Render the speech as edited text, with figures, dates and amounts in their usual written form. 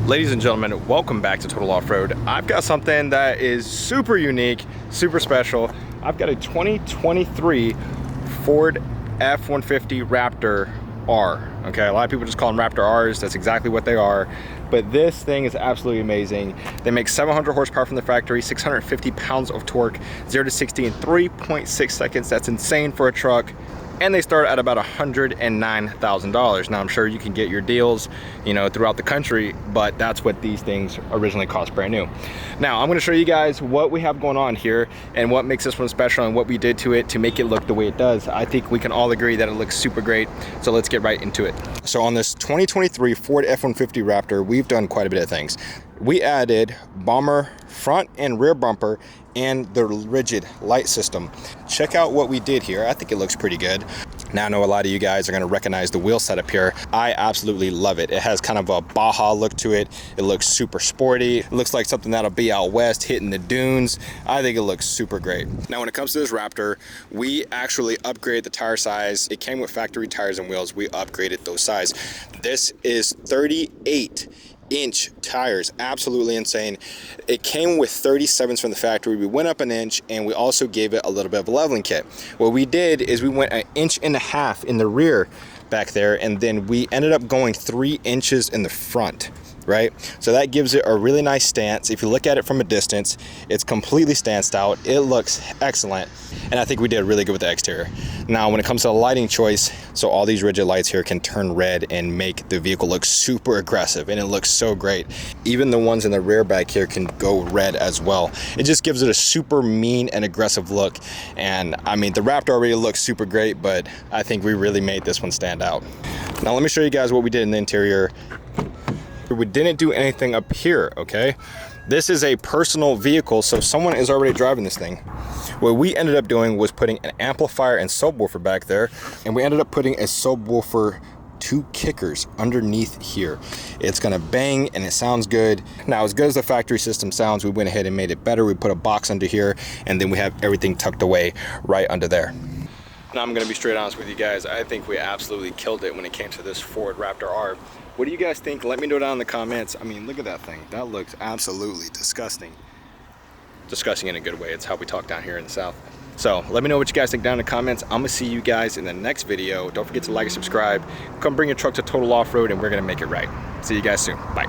Ladies and gentlemen, welcome back to Total Off-Road. I've got something that is super unique, super special. I've got a 2023 Ford F-150 Raptor R. Okay, a lot of people just call them Raptor Rs. That's exactly what they are. But this thing is absolutely amazing. They make 700 horsepower from the factory, 650 pounds of torque, 0 to 60 in 3.6 seconds. That's insane for a truck. And they start at about $109,000. Now I'm sure you can get your deals, throughout the country, but that's what these things originally cost brand new. Now I'm gonna show you guys what we have going on here and what makes this one special and what we did to it to make it look the way it does. I think we can all agree that it looks super great. So let's get right into it. So on this 2023 Ford F-150 Raptor, we've done quite a bit of things. We added bomber front and rear bumper and the rigid light system. Check out what we did here. I think it looks pretty good. Now I know a lot of you guys are gonna recognize the wheel setup here. I absolutely love it. It has kind of a Baja look to it. It looks super sporty. It looks like something that'll be out west hitting the dunes. I think it looks super great. Now when it comes to this Raptor, we actually upgraded the tire size. It came with factory tires and wheels. We upgraded those size. This is 38-inch tires. Absolutely insane. It came with 37s from the factory. We went up an inch and we also gave it a little bit of a leveling kit. What we did is we went 1.5 inches in the rear back there, and then we ended up going 3 inches in the front, right? So that gives it a really nice stance. If you look at it from a distance, it's completely stanced out. It looks excellent, and I think we did really good with the exterior. Now when it comes to the lighting choice, so all these rigid lights here can turn red and make the vehicle look super aggressive, and it looks so great. Even the ones in the rear back here can go red as well. It just gives it a super mean and aggressive look. And I mean, the Raptor already looks super great, but I think we really made this one stand out. Now let me show you guys what we did in the interior. We didn't do anything up here, okay? This is a personal vehicle, so someone is already driving this thing. What we ended up doing was putting an amplifier and subwoofer back there, and we ended up putting a subwoofer 2 kickers underneath here. It's gonna bang and it sounds good. Now, as good as the factory system sounds, we went ahead and made it better. We put a box under here, and then we have everything tucked away right under there. Now I'm gonna be straight honest with you guys. I think we absolutely killed it when it came to this Ford Raptor R. What do you guys think? Let me know down in the comments. I mean, look at that thing. That looks absolutely disgusting. Disgusting in a good way. It's how we talk down here in the South. So let me know what you guys think down in the comments. I'm gonna see you guys in the next video. Don't forget to like and subscribe. Come bring your truck to Total Off-Road and we're gonna make it right. See you guys soon. Bye.